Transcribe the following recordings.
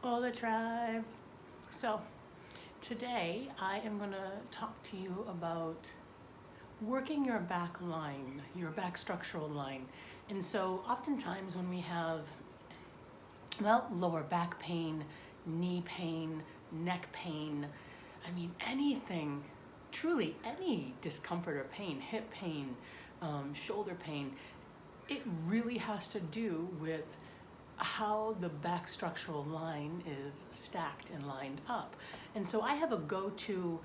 All the tribe. So today I am going to talk to you about working your back line, your back structural line. And so oftentimes when we have, lower back pain, knee pain, neck pain, anything, truly any discomfort or pain, hip pain, shoulder pain, it really has to do with how the back structural line is stacked and lined up. And so I have a go-to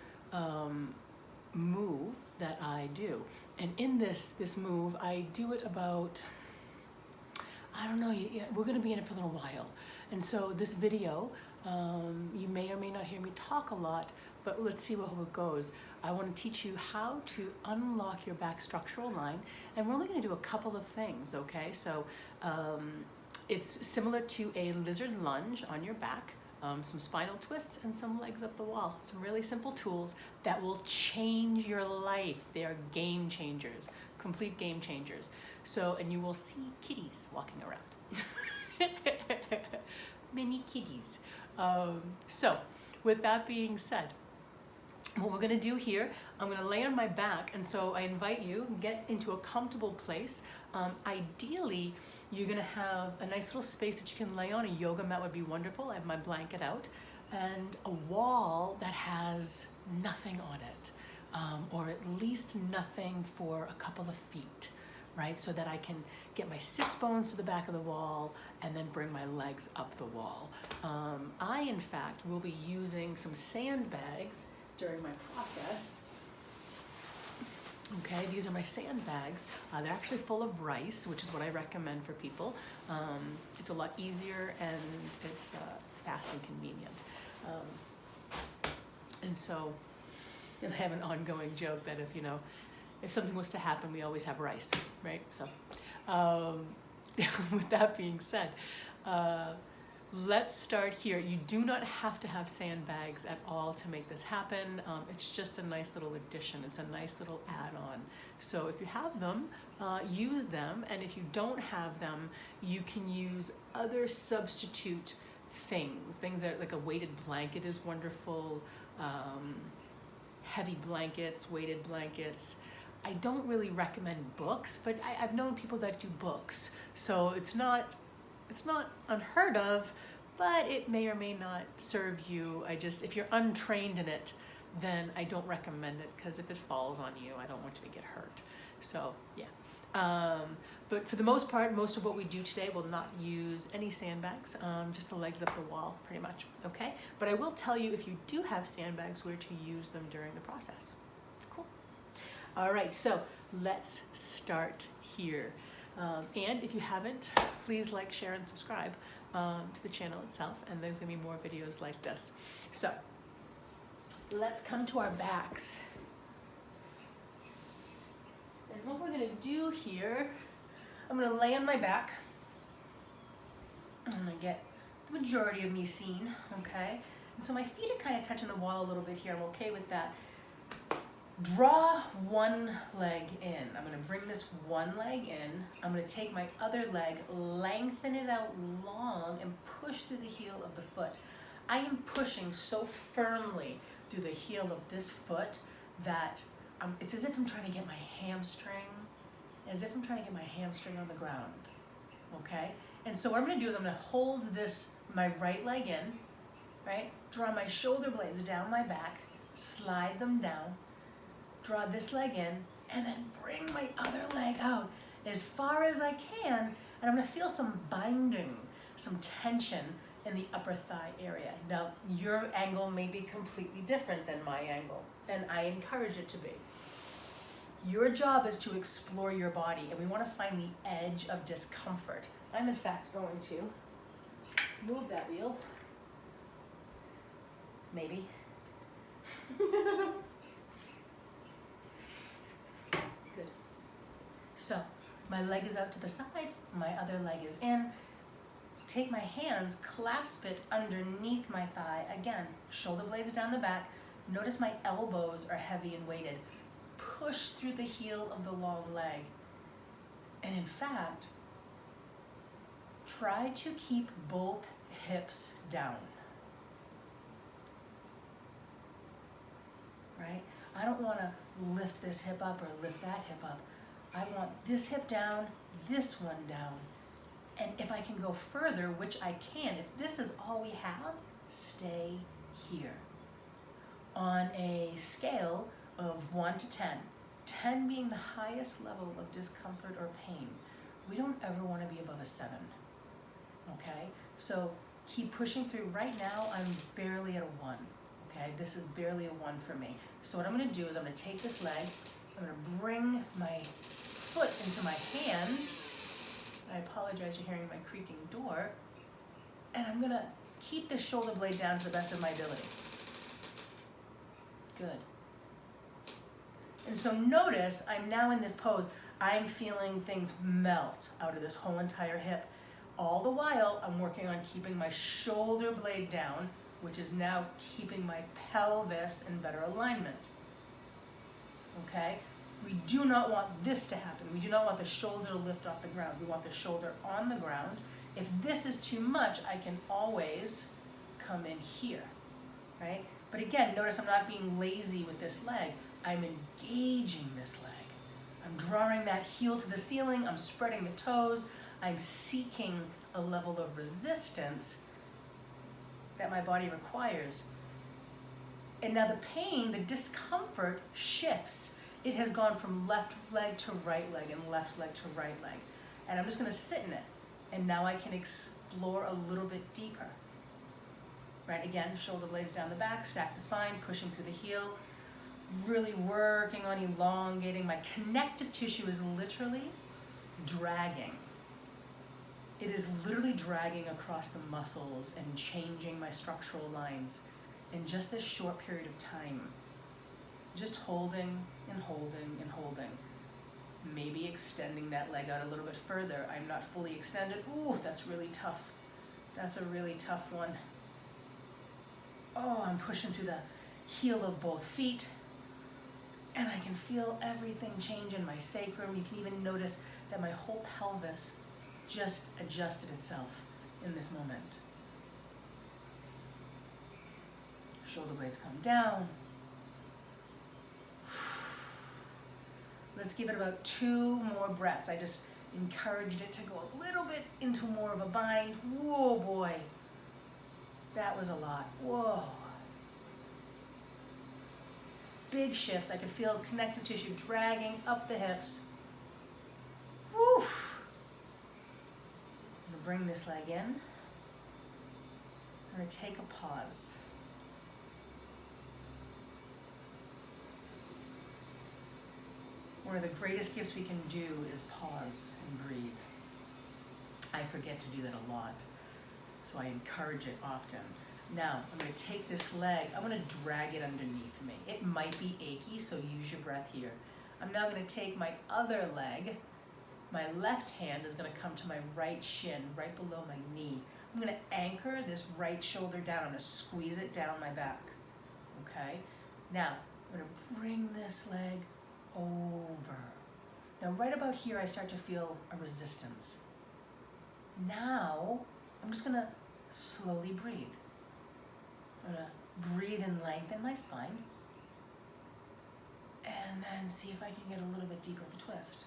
move that I do. And in this move, I do it about, I don't know, we're gonna be in it for a little while. And so this video, you may or may not hear me talk a lot, but let's see how it goes. I want to teach you how to unlock your back structural line, and we're only going to do a couple of things, okay? So it's similar to a lizard lunge on your back, some spinal twists and some legs up the wall. Some really simple tools that will change your life. They are game changers, complete game changers. So, and you will see kitties walking around. Mini kitties. So with that being said, what we're gonna do here, I'm gonna lay on my back, and so I invite you, get into a comfortable place. Ideally, you're gonna have a nice little space that you can lay on. A yoga mat would be wonderful. I have my blanket out, and a wall that has nothing on it, or at least nothing for a couple of feet, right? So that I can get my sits bones to the back of the wall and then bring my legs up the wall. I, in fact, will be using some sandbags during my process. Okay, these are my sandbags. They're actually full of rice, which is what I recommend for people. It's a lot easier and it's fast and convenient. And so, and I have an ongoing joke that if something was to happen, we always have rice, right? So, with that being said, let's start here. You do not have to have sandbags at all to make this happen. It's just a nice little addition. It's a nice little add-on. So if you have them, use them. And if you don't have them, you can use other substitute things. Things that like a weighted blanket is wonderful. Heavy blankets, weighted blankets. I don't really recommend books, but I've known people that do books. So it's not unheard of, but it may or may not serve you. If you're untrained in it, then I don't recommend it, because if it falls on you, I don't want you to get hurt. So yeah. But for the most part, most of what we do today will not use any sandbags, just the legs up the wall, pretty much, okay? But I will tell you, if you do have sandbags, where to use them during the process. Cool. All right, so let's start here. And if you haven't, please like, share, and subscribe to the channel itself, and there's gonna be more videos like this. So let's come to our backs. And what we're gonna do here, I'm gonna lay on my back. I'm gonna get the majority of me seen, okay? And so my feet are kind of touching the wall a little bit here. I'm okay with that. Draw one leg in. I'm gonna bring this one leg in. I'm gonna take my other leg, lengthen it out long, and push through the heel of the foot. I am pushing so firmly through the heel of this foot that it's as if I'm trying to get my hamstring, on the ground, okay? And so what I'm gonna do is I'm gonna hold my right leg in, right? Draw my shoulder blades down my back, slide them down, draw this leg in, and then bring my other leg out as far as I can, and I'm gonna feel some binding, some tension in the upper thigh area. Now, your angle may be completely different than my angle, and I encourage it to be. Your job is to explore your body, and we wanna find the edge of discomfort. I'm in fact going to move that wheel. Maybe. Good. So, my leg is out to the side, my other leg is in. Take my hands, clasp it underneath my thigh. Again, shoulder blades down the back. Notice my elbows are heavy and weighted. Push through the heel of the long leg. And in fact, try to keep both hips down. Right? I don't want to lift this hip up or lift that hip up. I want this hip down, this one down. And if I can go further, which I can, if this is all we have, stay here. On a scale of 1 to 10, 10 being the highest level of discomfort or pain, we don't ever want to be above a 7. Okay? So keep pushing through. Right now, I'm barely at a 1. Okay? This is barely a 1 for me. So what I'm going to do is I'm going to take this leg, I'm going to bring my foot into my hand. I apologize, you're hearing my creaking door. And I'm going to keep the shoulder blade down to the best of my ability. Good. And so notice I'm now in this pose. I'm feeling things melt out of this whole entire hip. All the while, I'm working on keeping my shoulder blade down, which is now keeping my pelvis in better alignment. Okay? We do not want this to happen. We do not want the shoulder to lift off the ground. We want the shoulder on the ground. If this is too much, I can always come in here, right? But again, notice I'm not being lazy with this leg. I'm engaging this leg. I'm drawing that heel to the ceiling. I'm spreading the toes. I'm seeking a level of resistance that my body requires. And now the pain, the discomfort shifts. It has gone from left leg to right leg and left leg to right leg. And I'm just going to sit in it. And now I can explore a little bit deeper. Right, again, shoulder blades down the back, stack the spine, pushing through the heel, really working on elongating. My connective tissue is literally dragging. It is literally dragging across the muscles and changing my structural lines in just this short period of time. Just holding and holding and holding. Maybe extending that leg out a little bit further. I'm not fully extended. Ooh, that's really tough. That's a really tough one. Oh, I'm pushing through the heel of both feet. And I can feel everything change in my sacrum. You can even notice that my whole pelvis just adjusted itself in this moment. Shoulder blades come down. Let's give it about 2 more breaths. I just encouraged it to go a little bit into more of a bind. Whoa, boy. That was a lot. Whoa. Big shifts. I could feel connective tissue dragging up the hips. Woof. I'm going to bring this leg in. I'm going to take a pause. One of the greatest gifts we can do is pause and breathe. I forget to do that a lot, so I encourage it often. Now, I'm going to take this leg, I'm going to drag it underneath me. It might be achy, so use your breath here. I'm now going to take my other leg, my left hand is going to come to my right shin, right below my knee. I'm going to anchor this right shoulder down, I'm going to squeeze it down my back, okay? Now, I'm going to bring this leg over. Now, right about here, I start to feel a resistance. Now, I'm just going to slowly breathe. I'm going to breathe and lengthen my spine, and then see if I can get a little bit deeper of a twist.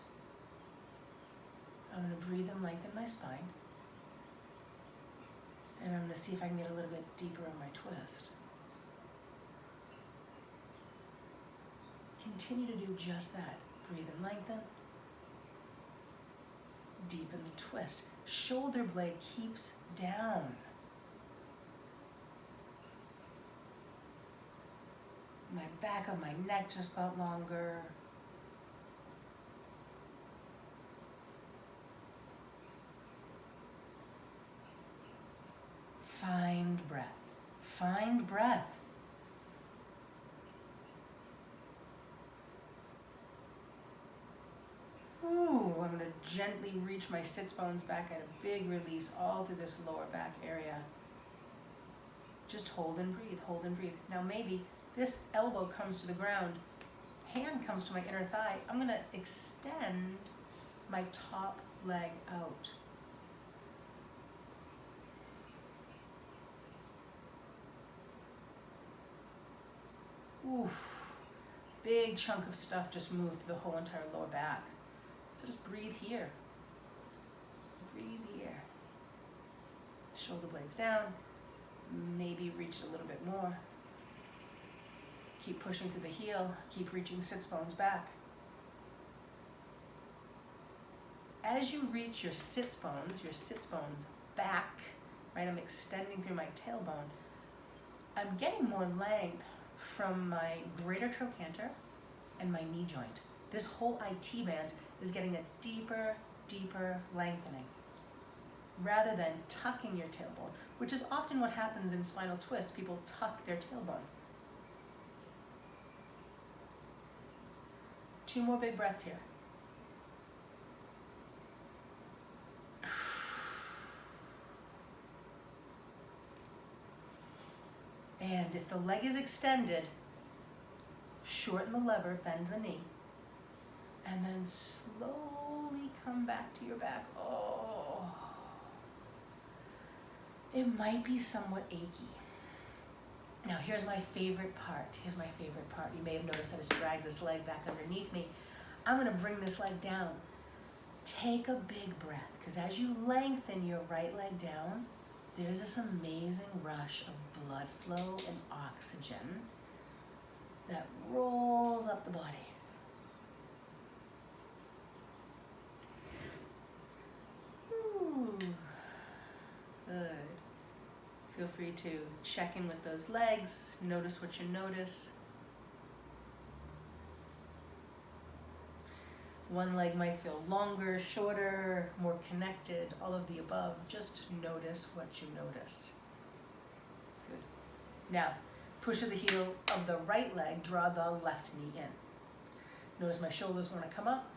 I'm going to breathe and lengthen my spine, and I'm going to see if I can get a little bit deeper of my twist. Continue to do just that. Breathe and lengthen. Deepen the twist. Shoulder blade keeps down. My back of my neck just got longer. Find breath. Find breath. Ooh, I'm going to gently reach my sits bones back at a big release all through this lower back area. Just hold and breathe, hold and breathe. Now maybe this elbow comes to the ground, hand comes to my inner thigh. I'm going to extend my top leg out. Oof. Big chunk of stuff just moved through the whole entire lower back. So just breathe here. Breathe here. Shoulder blades down. Maybe reach it a little bit more. Keep pushing through the heel. Keep reaching sits bones back. As you reach your sits bones back, right? I'm extending through my tailbone. I'm getting more length from my greater trochanter and my knee joint. This whole IT band is getting a deeper, deeper lengthening rather than tucking your tailbone, which is often what happens in spinal twists. People tuck their tailbone. 2 more big breaths here. And if the leg is extended, shorten the lever, bend the knee, and then slowly come back to your back. Oh, it might be somewhat achy. Now here's my favorite part. You may have noticed I just dragged this leg back underneath me. I'm gonna bring this leg down. Take a big breath, because as you lengthen your right leg down, there's this amazing rush of blood flow and oxygen that rolls up the body. Ooh, good. Feel free to check in with those legs, notice what you notice. One leg might feel longer, shorter, more connected, all of the above. Just notice what you notice. Good. Now, push of the heel of the right leg, draw the left knee in. Notice my shoulders want to come up,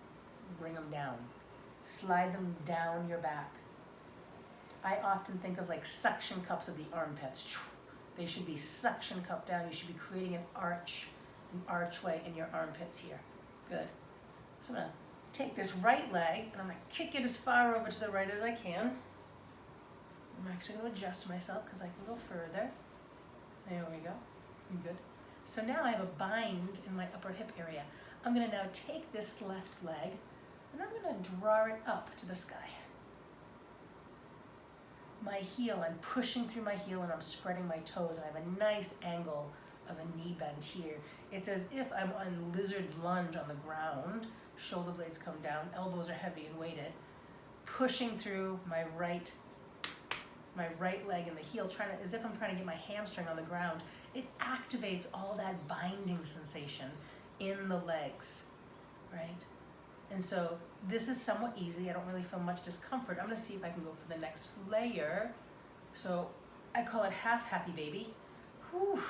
bring them down. Slide them down your back. I often think of like suction cups of the armpits. They should be suction cup down. You should be creating an archway in your armpits here. Good. So I'm gonna take this right leg and I'm gonna kick it as far over to the right as I can. I'm actually gonna adjust myself because I can go further. There we go. Good. So now I have a bind in my upper hip area. I'm gonna now take this left leg and I'm gonna draw it up to the sky. My heel, I'm pushing through my heel and I'm spreading my toes, and I have a nice angle of a knee bend here. It's as if I'm on lizard lunge on the ground. Shoulder blades come down, elbows are heavy and weighted. Pushing through my right leg and the heel, as if I'm trying to get my hamstring on the ground. It activates all that binding sensation in the legs, right? And so this is somewhat easy. I don't really feel much discomfort. I'm gonna see if I can go for the next layer. So I call it half happy baby. Whew.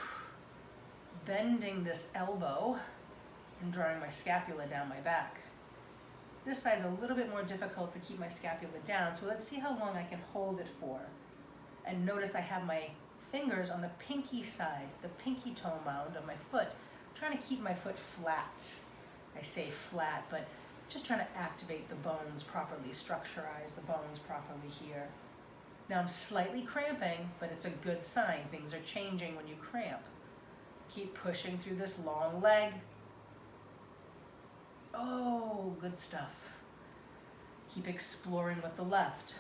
Bending this elbow and drawing my scapula down my back. This side's a little bit more difficult to keep my scapula down, so let's see how long I can hold it for. And notice I have my fingers on the pinky side, the pinky toe mound of my foot, trying to keep my foot flat. I say flat, but just trying to activate the bones properly, structurize the bones properly here. Now I'm slightly cramping, but it's a good sign. Things are changing when you cramp. Keep pushing through this long leg. Oh, good stuff. Keep exploring with the left.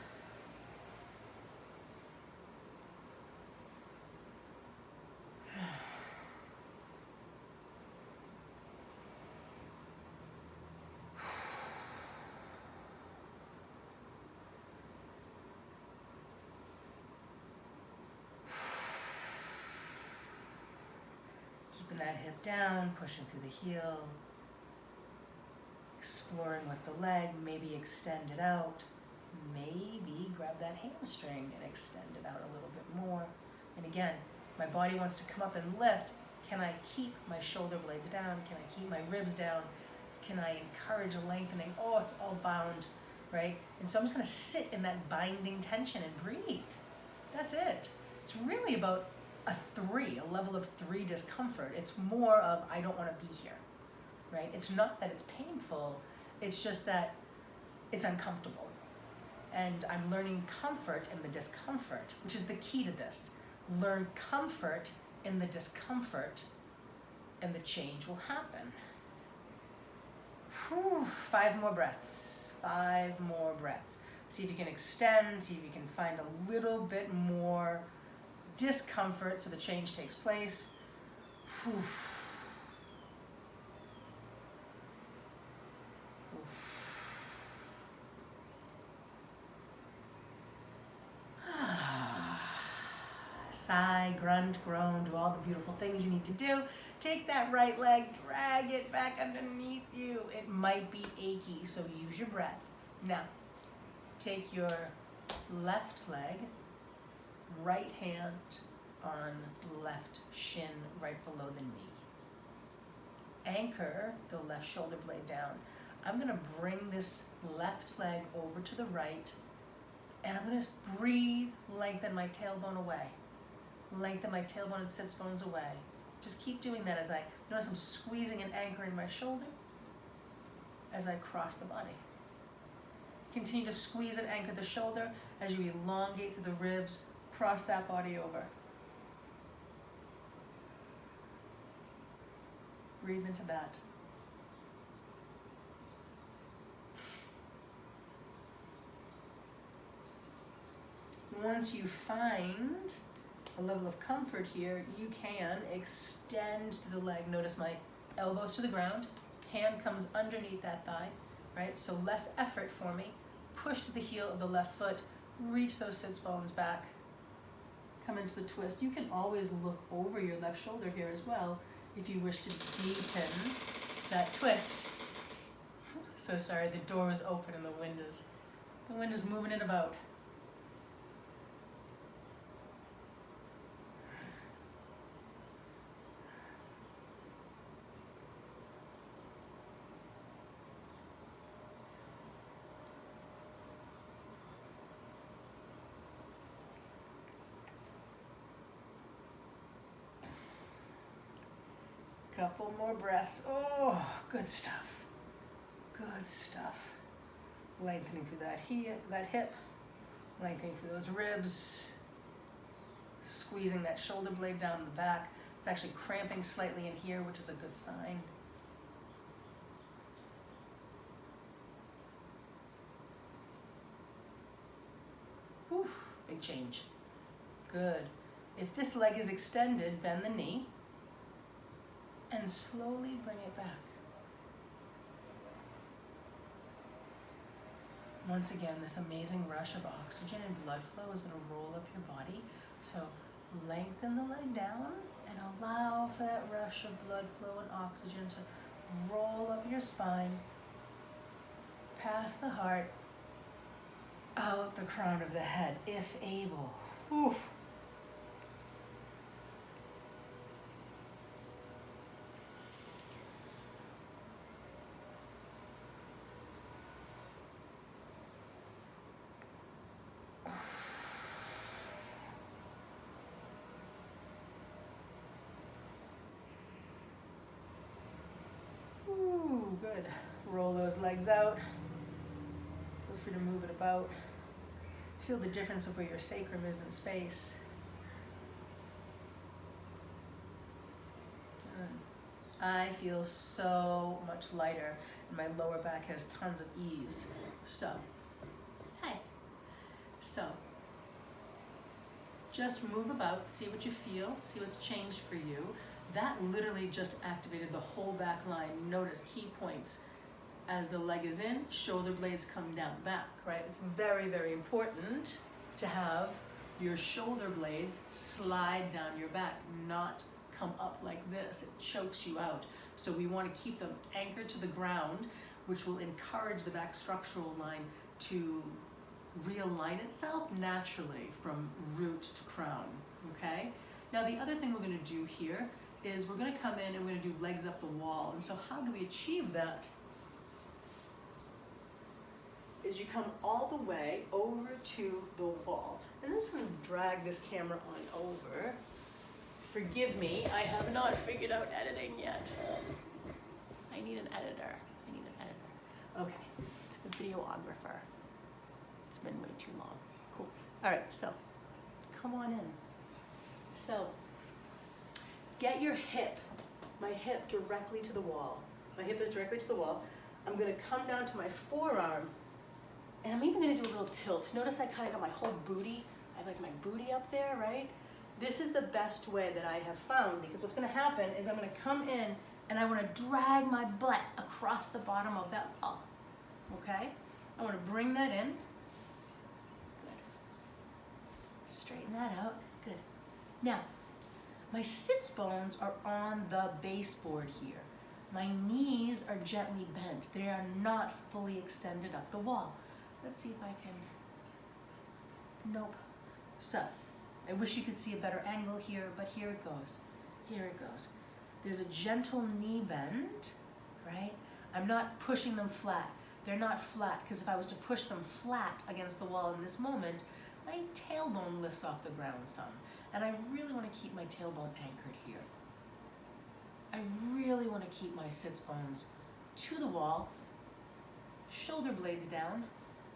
Keeping that hip down, pushing through the heel. Exploring with the leg, maybe extend it out. Maybe grab that hamstring and extend it out a little bit more. And again, my body wants to come up and lift. Can I keep my shoulder blades down? Can I keep my ribs down? Can I encourage a lengthening? Oh, it's all bound, right? And so I'm just gonna sit in that binding tension and breathe. That's it. It's really about a level of 3 discomfort. It's more of, I don't wanna be here, right? It's not that it's painful, it's just that it's uncomfortable. And I'm learning comfort in the discomfort, which is the key to this. Learn comfort in the discomfort, and the change will happen. Whew, 5 more breaths, 5 more breaths. See if you can extend, see if you can find a little bit more discomfort so the change takes place. Whew. Sigh, grunt, groan, do all the beautiful things you need to do. Take that right leg, drag it back underneath you. It might be achy, so use your breath. Now, take your left leg, right hand on left shin right below the knee. Anchor the left shoulder blade down. I'm gonna bring this left leg over to the right, and I'm gonna breathe, lengthen my tailbone away. Lengthen my tailbone and sits bones away. Just keep doing that as I notice I'm squeezing and anchoring my shoulder as I cross the body. Continue to squeeze and anchor the shoulder as you elongate through the ribs, cross that body over. Breathe into that. Once you find a level of comfort here, you can extend to the leg. Notice my elbows to the ground, hand comes underneath that thigh, right? So less effort for me. Push to the heel of the left foot, reach those sits bones back, come into the twist. You can always look over your left shoulder here as well if you wish to deepen that twist. So sorry, the door was open and the wind is moving it about. Couple more breaths. Oh, good stuff. Good stuff. Lengthening through that hip, lengthening through those ribs, squeezing that shoulder blade down the back. It's actually cramping slightly in here, which is a good sign. Oof, big change. Good. If this leg is extended, bend the knee and slowly bring it back. Once again, this amazing rush of oxygen and blood flow is going to roll up your body. So lengthen the leg down and allow for that rush of blood flow and oxygen to roll up your spine, past the heart, out the crown of the head, if able. Oof. Ooh, good. Roll those legs out. Feel free to move it about. Feel the difference of where your sacrum is in space. Good. I feel so much lighter, and my lower back has tons of ease. So, hi. So, just move about, see what you feel, see what's changed for you. That literally just activated the whole back line. Notice key points. As the leg is in, shoulder blades come down back, right? It's very, very important to have your shoulder blades slide down your back, not come up like this. It chokes you out. So we want to keep them anchored to the ground, which will encourage the back structural line to realign itself naturally from root to crown, okay? Now the other thing we're going to do here is we're going to come in and we're going to do legs up the wall. And so how do we achieve that? Is you come all the way over to the wall. And I'm just going to drag this camera on over. Forgive me, I have not figured out editing yet. I need an editor. Okay, the videographer. It's been way too long. Cool. All right, so come on in. So get your hip my hip directly to the wall. My hip is directly to the wall. I'm gonna come down to my forearm, and I'm even gonna do a little tilt. Notice I kind of got my whole booty, I have like my booty up there, right? This is the best way that I have found, because what's gonna happen is I'm gonna come in and I wanna drag my butt across the bottom of that wall, okay? I wanna bring that in. Good. Straighten that out, good. Now, my sits bones are on the baseboard here. My knees are gently bent. They are not fully extended up the wall. Let's see if I can, nope. So, I wish you could see a better angle here, but here it goes. Here it goes. There's a gentle knee bend, right? I'm not pushing them flat. They're not flat, because if I was to push them flat against the wall in this moment, my tailbone lifts off the ground some. And I really want to keep my tailbone anchored here. I really want to keep my sits bones to the wall, shoulder blades down,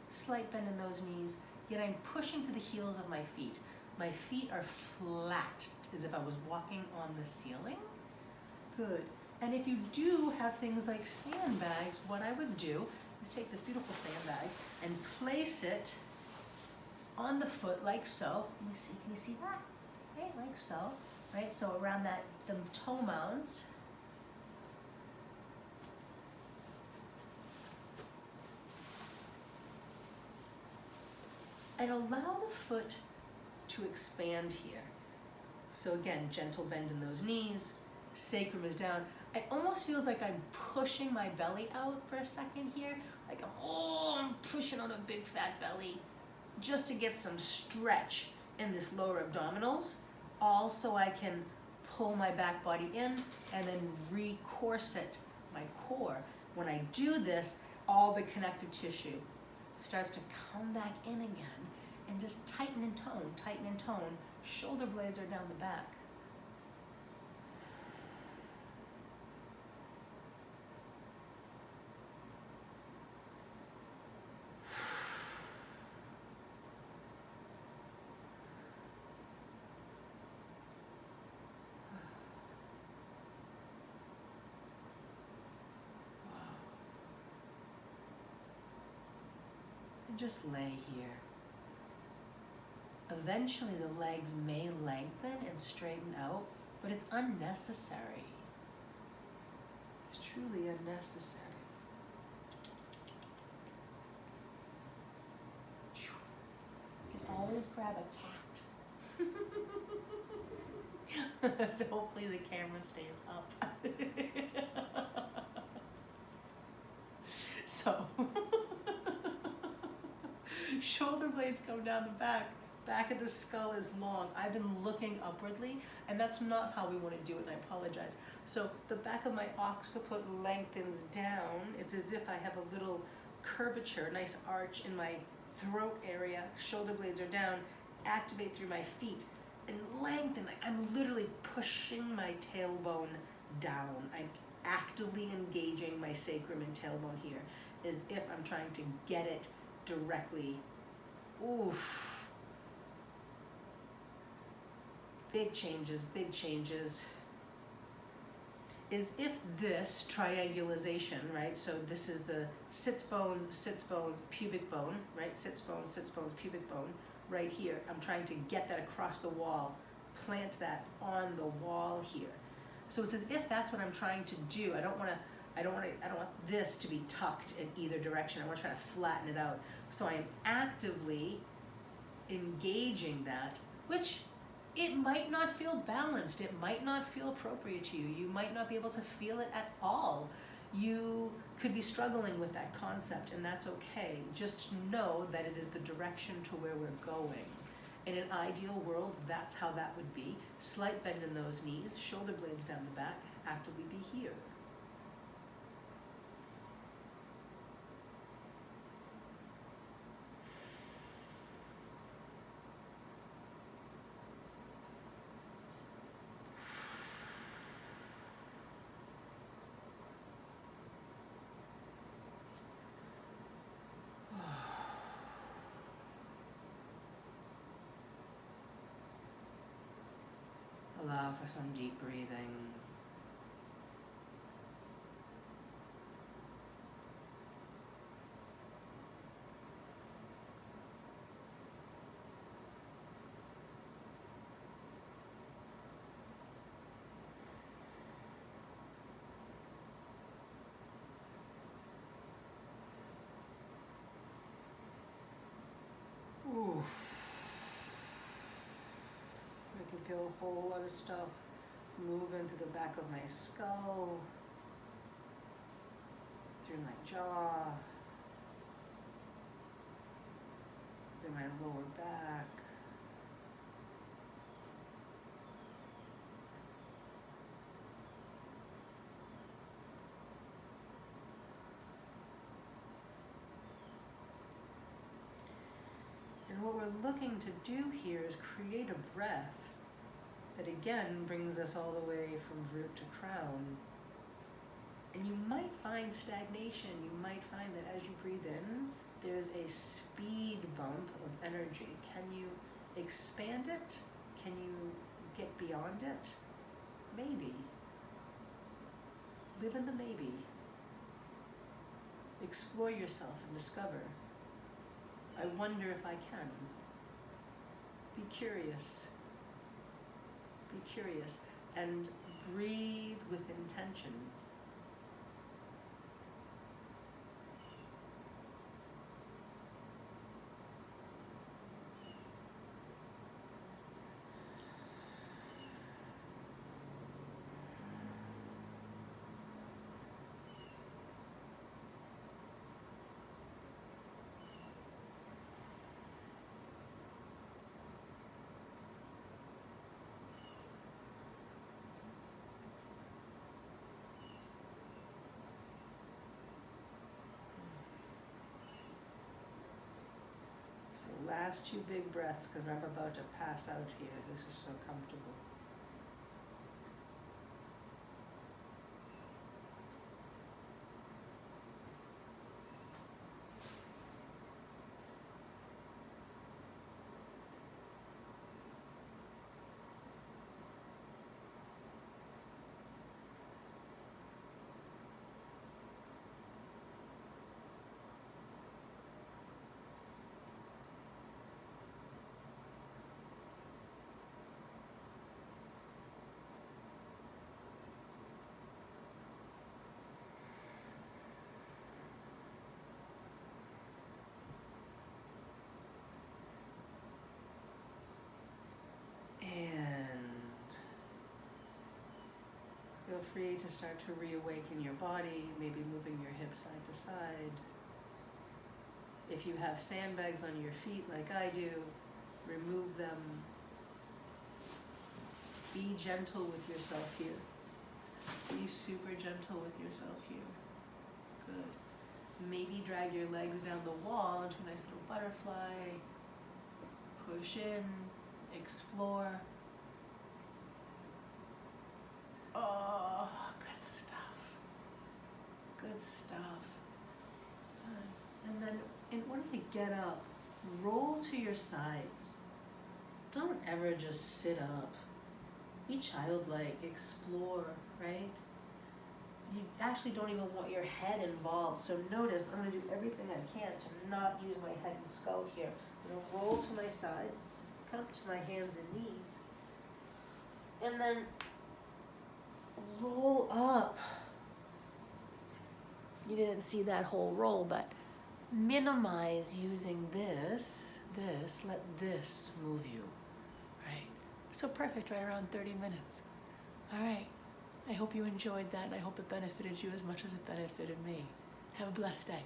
slight bend in those knees, yet I'm pushing to the heels of my feet. My feet are flat, as if I was walking on the ceiling. Good. And if you do have things like sandbags, what I would do is take this beautiful sandbag and place it on the foot like so. Can you see that? Right, like so. Right, so around that, the toe mounds. And allow the foot to expand here. So again, gentle bend in those knees, sacrum is down. It almost feels like I'm pushing my belly out for a second here. Like I'm pushing out a big fat belly just to get some stretch in this lower abdominals. All so I can pull my back body in and then re-corset my core. When I do this, all the connective tissue starts to come back in again and just tighten and tone, tighten and tone. Shoulder blades are down the back. Just lay here. Eventually the legs may lengthen and straighten out, but it's unnecessary. It's truly unnecessary. You can always grab a cat. Hopefully the camera stays up. So shoulder blades come down the back. Back of the skull is long. I've been looking upwardly, and that's not how we want to do it, and I apologize. So the back of my occiput lengthens down. It's as if I have a little curvature, nice arch in my throat area. Shoulder blades are down. Activate through my feet and lengthen. I'm literally pushing my tailbone down. I'm actively engaging my sacrum and tailbone here, as if I'm trying to get it directly. Oof. Big changes, big changes. Is if this triangulation, right? So this is the sits bones, pubic bone, right? Sits bones, pubic bone, right here. I'm trying to get that across the wall, plant that on the wall here. So it's as if that's what I'm trying to do. I don't want this to be tucked in either direction. I want to try to flatten it out. So I am actively engaging that, which it might not feel balanced. It might not feel appropriate to you. You might not be able to feel it at all. You could be struggling with that concept, and that's okay. Just know that it is the direction to where we're going. In an ideal world, that's how that would be. Slight bend in those knees, shoulder blades down the back, actively be here. Allow for some deep breathing. can feel a whole lot of stuff move into the back of my skull, through my jaw, through my lower back. And what we're looking to do here is create a breath that again brings us all the way from root to crown. And you might find stagnation. You might find that as you breathe in, there's a speed bump of energy. Can you expand it? Can you get beyond it? Maybe. Live in the maybe. Explore yourself and discover. I wonder if I can. Be curious. Be curious and breathe with intention. So last two big breaths, because I'm about to pass out here. This is so comfortable. Feel free to start to reawaken your body, maybe moving your hips side to side. If you have sandbags on your feet like I do, remove them. Be gentle with yourself here. Be super gentle with yourself here. Good. Maybe drag your legs down the wall into a nice little butterfly. Push in, explore. Oh, good stuff. Good stuff. Good. And then in order to get up, roll to your sides. Don't ever just sit up. Be childlike, explore, right? You actually don't even want your head involved. So notice, I'm gonna do everything I can to not use my head and skull here. I'm gonna roll to my side, come to my hands and knees, and then roll up. You didn't see that whole roll, but minimize using this, let this move you, right? So perfect, right around 30 minutes. All right, I hope you enjoyed that, and I hope it benefited you as much as it benefited me. Have a blessed day.